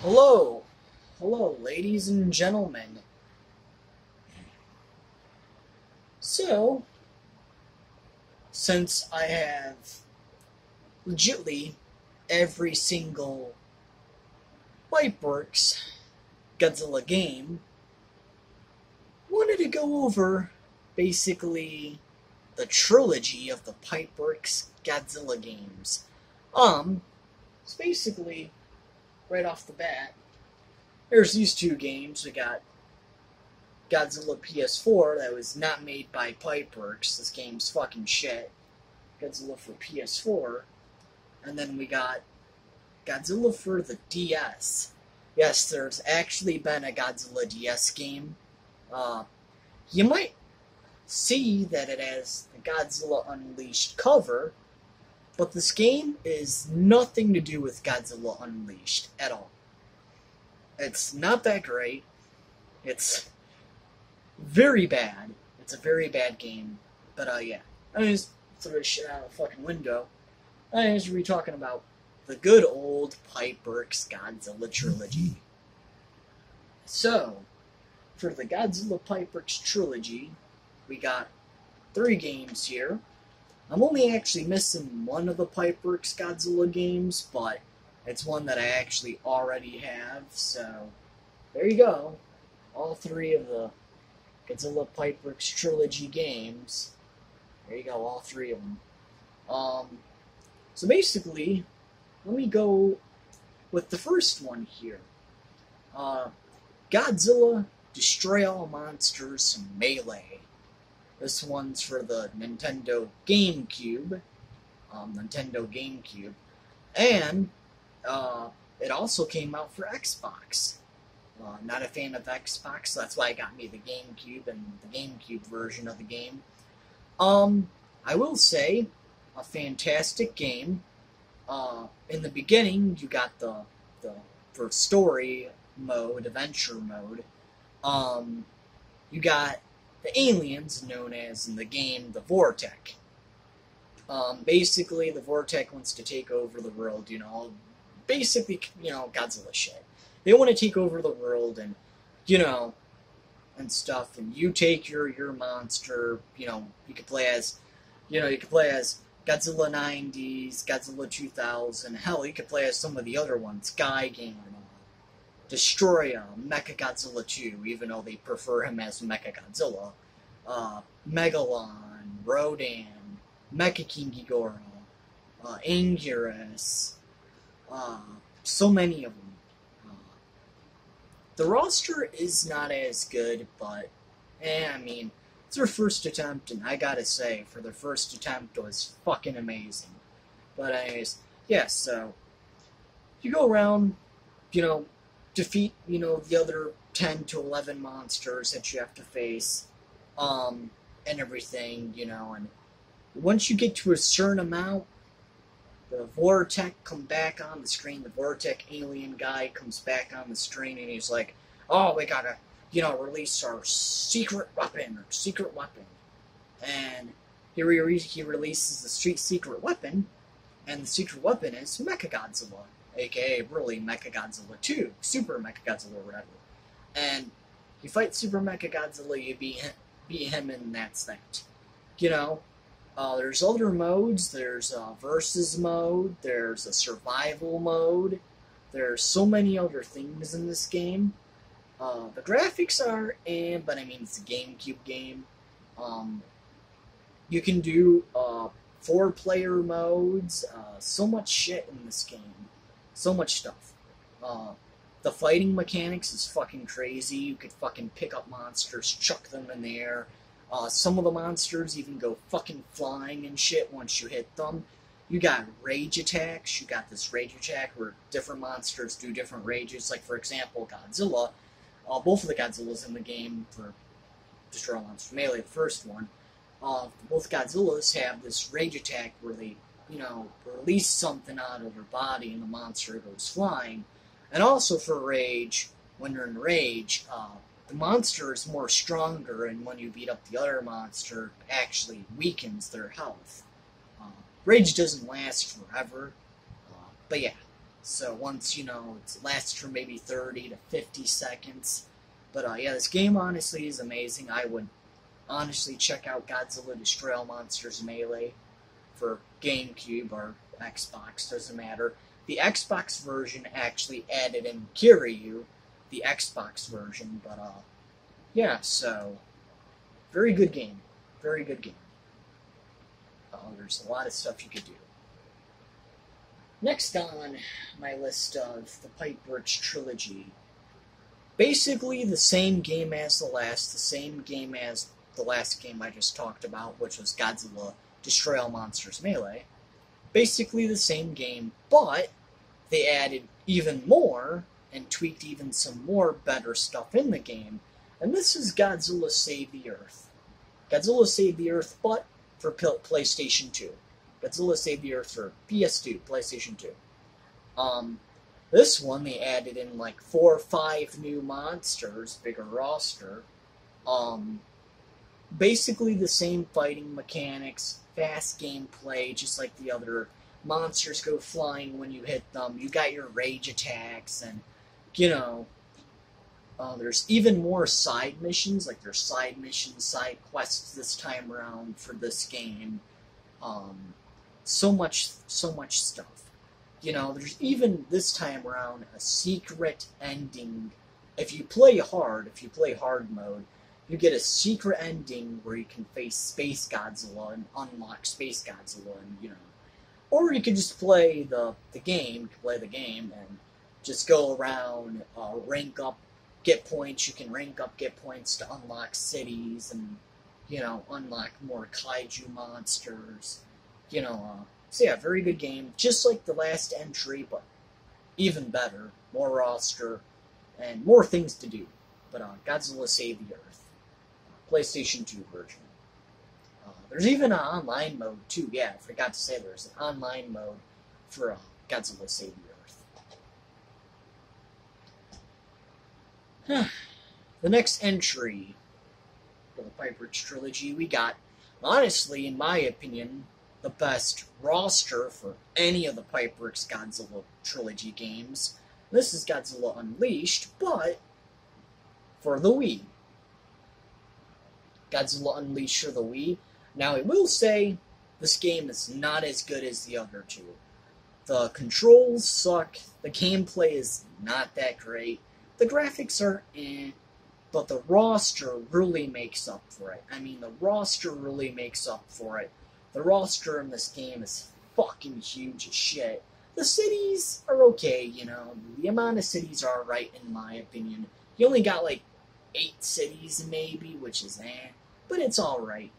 Hello, hello, ladies and gentlemen. So, since I have legitly every single PipeWork's Godzilla game, wanted to go over basically the trilogy of the PipeWork's Godzilla games. It's basically right off the bat. There's these two games. We got Godzilla PS4 that was not made by PipeWork's. This game's fucking shit. Godzilla for PS4. And then we got Godzilla for the DS. Yes, there's actually been a Godzilla DS game. You might see that it has the Godzilla Unleashed cover, but this game is nothing to do with Godzilla Unleashed at all. It's not that great. It's very bad. It's a very bad game. But, yeah. I just throw this shit out of the fucking window. I just be talking about the good old PipeWork's Godzilla Trilogy. So, for the Godzilla PipeWork's Trilogy, we got 3 games here. I'm only actually missing one of the PipeWork's Godzilla games, but it's one that I actually already have, so there you go. All 3 of the Godzilla PipeWork's Trilogy games. There you go, all 3 of them. So basically, let me go with the first one here. Godzilla Destroy All Monsters Melee. This one's for the Nintendo GameCube. And it also came out for Xbox. Not a fan of Xbox, so that's why it got me the GameCube and the GameCube version of the game. I will say, a fantastic game. In the beginning, you got the for story mode, adventure mode. You got the aliens, known as in the game the Vortech. Basically, the Vortech wants to take over the world. Basically, Godzilla shit. They want to take over the world, and and stuff. And you take your monster. You could play as, Godzilla 90s, Godzilla 2000. Hell, you could play as some of the other ones, Gigan, Destroya, Mechagodzilla 2, even though they prefer him as Mechagodzilla. Megalon, Rodan, Mecha King Ghidorah, Anguirus, so many of them. The roster is not as good, but, it's their first attempt, and I gotta say, for their first attempt, it was fucking amazing. But anyways, yeah, so, you go around, defeat, the other 10 to 11 monsters that you have to face, and everything, and once you get to a certain amount, the Vortech come back on the screen. The Vortech alien guy comes back on the screen, and he's like, "Oh, we gotta, release our secret weapon." And he releases the secret weapon, and the secret weapon is Mechagodzilla, aka really Mechagodzilla 2, Super Mechagodzilla or whatever. And you fight Super Mechagodzilla, you beat him, and that's that. There's other modes. There's a versus mode. There's a survival mode. There's so many other things in this game. The graphics are but it's a GameCube game. You can do 4-player modes. So much shit in this game. So much stuff. The fighting mechanics is fucking crazy. You could fucking pick up monsters, chuck them in the air. Some of the monsters even go fucking flying and shit once you hit them. You got rage attacks. You got this rage attack where different monsters do different rages. Like, for example, Godzilla. Both of the Godzillas in the game for Destroy All Monsters Melee, the first one, both Godzillas have this rage attack where they, release something out of their body and the monster goes flying. And also for rage, when you're in rage, the monster is more stronger, and when you beat up the other monster, it actually weakens their health. Rage doesn't last forever, but yeah. So once, it lasts for maybe 30 to 50 seconds. But yeah, this game honestly is amazing. I would honestly check out Godzilla Destroy All Monsters Melee for GameCube or Xbox, doesn't matter. The Xbox version actually added in Kiryu, the Xbox version, but yeah, so very good game. Very good game. There's a lot of stuff you could do. Next on my list of the PipeWork's Trilogy. Basically the same game as the same game as the last game I just talked about, which was Godzilla Destroy All Monsters Melee. Basically the same game, but they added even more and tweaked even some more better stuff in the game. And this is Godzilla Save the Earth. Godzilla Save the Earth, but for PlayStation 2. Godzilla Save the Earth for PS2, PlayStation 2. This one, they added in like 4 or 5 new monsters, bigger roster. Basically the same fighting mechanics, fast gameplay, just like the other monsters go flying when you hit them. You got your rage attacks, and, there's even more side missions, like there's side missions, side quests this time around for this game. So much stuff. There's even this time around a secret ending. If you play hard mode, you get a secret ending where you can face Space Godzilla and unlock Space Godzilla, and or you can just play the game. You can play the game and just go around, rank up, get points. You can rank up, get points to unlock cities, and unlock more kaiju monsters. So yeah, very good game. Just like the last entry, but even better. More roster, and more things to do. But Godzilla Save the Earth. PlayStation 2 version. There's even an online mode, too. Yeah, I forgot to say there's an online mode for Godzilla Save the Earth. The next entry for the PipeWork's Trilogy, we got, honestly, in my opinion, the best roster for any of the PipeWork's Godzilla Trilogy games. This is Godzilla Unleashed, but for the Wii. Godzilla Unleashed for the Wii. Now, I will say, this game is not as good as the other two. The controls suck, the gameplay is not that great, the graphics are eh, but the roster really makes up for it. I mean, the roster really makes up for it. The roster in this game is fucking huge as shit. The cities are okay, the amount of cities are alright in my opinion. You only got like 8 cities maybe, which is but it's alright,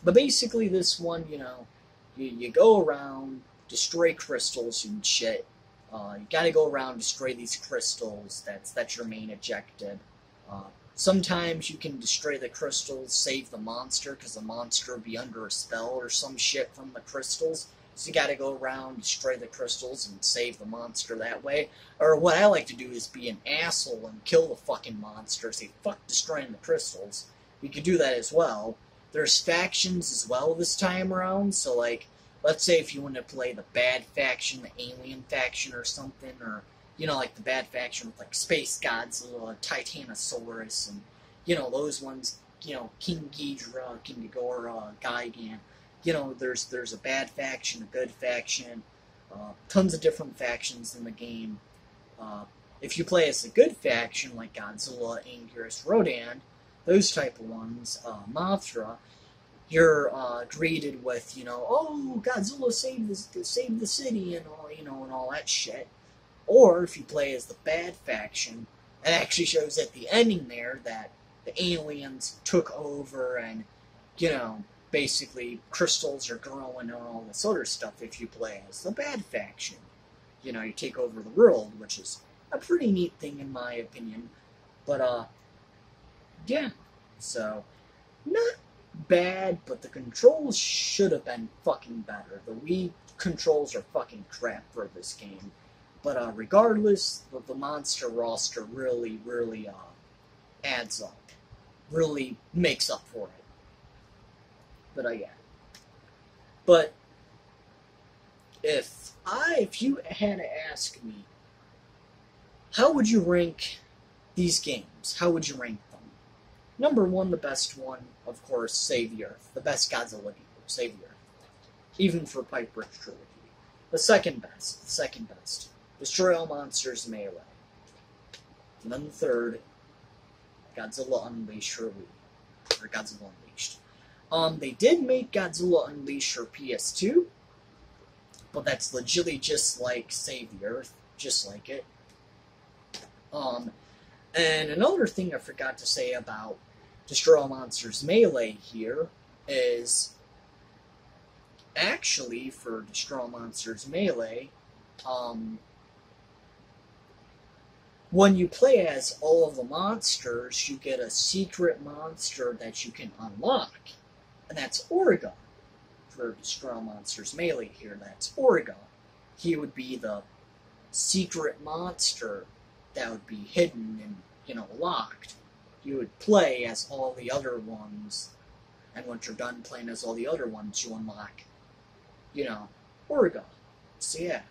But basically this one, you go around, destroy crystals and shit. You gotta go around, destroy these crystals. That's your main objective. Sometimes you can destroy the crystals, save the monster, because the monster will be under a spell or some shit from the crystals. So you gotta go around, destroy the crystals, and save the monster that way. Or what I like to do is be an asshole and kill the fucking monster. Say, fuck destroying the crystals. You could do that as well. There's factions as well this time around, so like, let's say if you want to play the bad faction, the alien faction or something, or, like the bad faction with like Space Godzilla, Titanosaurus, and, those ones, King Ghidorah, King Ghidorah, Gigan. There's a bad faction, a good faction, tons of different factions in the game. If you play as a good faction, like Godzilla, Anguirus, Rodan, those type of ones, Mothra, you're greeted with, oh, Godzilla saved the city and all, and all that shit. Or if you play as the bad faction, it actually shows at the ending there that the aliens took over and, basically crystals are growing and all this other stuff if you play as the bad faction. You take over the world, which is a pretty neat thing in my opinion. But, yeah. So, not bad, but the controls should have been fucking better. The Wii controls are fucking crap for this game. But regardless, the monster roster really, really adds up. Really makes up for it. But yeah. But if you had to ask me, how would you rank these games? How would you rank them? Number one, the best one, of course, Save the Earth. The best Godzilla game, Save the Earth. Even for PipeWork's Trilogy. The second best, Destroy All Monsters Melee. And then the third, Godzilla Unleashed or Godzilla Unleashed. They did make Godzilla Unleashed for PS2, but that's legitimately just like Save the Earth, just like it. And another thing I forgot to say about Destroy All Monsters Melee here is, actually, for Destroy All Monsters Melee, when you play as all of the monsters, you get a secret monster that you can unlock. And that's Oregon. For Destroy All Monsters Melee here, that's Oregon. He would be the secret monster that would be hidden and, locked. You would play as all the other ones, and once you're done playing as all the other ones, you unlock, Oregon. So yeah.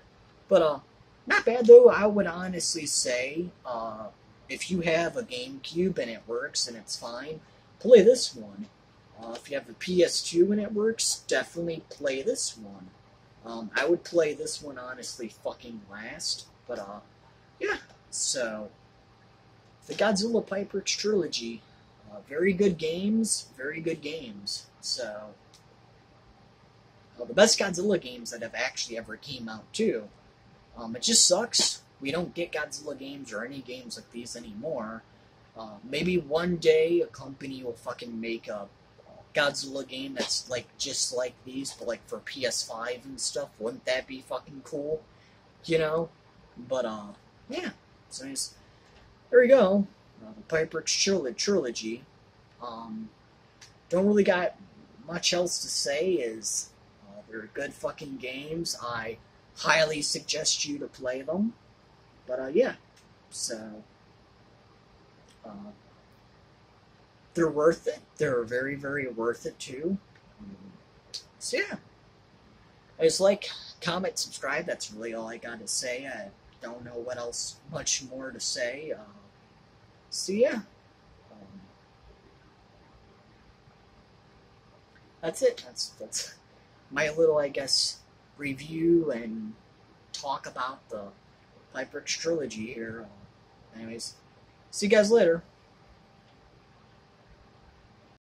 But, not bad though. I would honestly say, if you have a GameCube and it works and it's fine, play this one. If you have a PS2 and it works, definitely play this one. I would play this one honestly fucking last. But, yeah. So, the Godzilla PipeWork's Trilogy. Very good games. Very good games. So, the best Godzilla games that have actually ever came out too. It just sucks we don't get Godzilla games or any games like these anymore. Maybe one day a company will fucking make a Godzilla game that's like just like these, but like for PS5 and stuff. Wouldn't that be fucking cool? But yeah. So there we go. The PipeWork's Trilogy. Don't really got much else to say. They're good fucking games. I highly suggest you to play them. But yeah, so they're worth it. They're very, very worth it too. So yeah, I just like, comment, subscribe. That's really all I got to say. I don't know what else much more to say. So yeah, that's it. That's my little, I guess, review and talk about the PipeWork's Trilogy here. Anyways, see you guys later.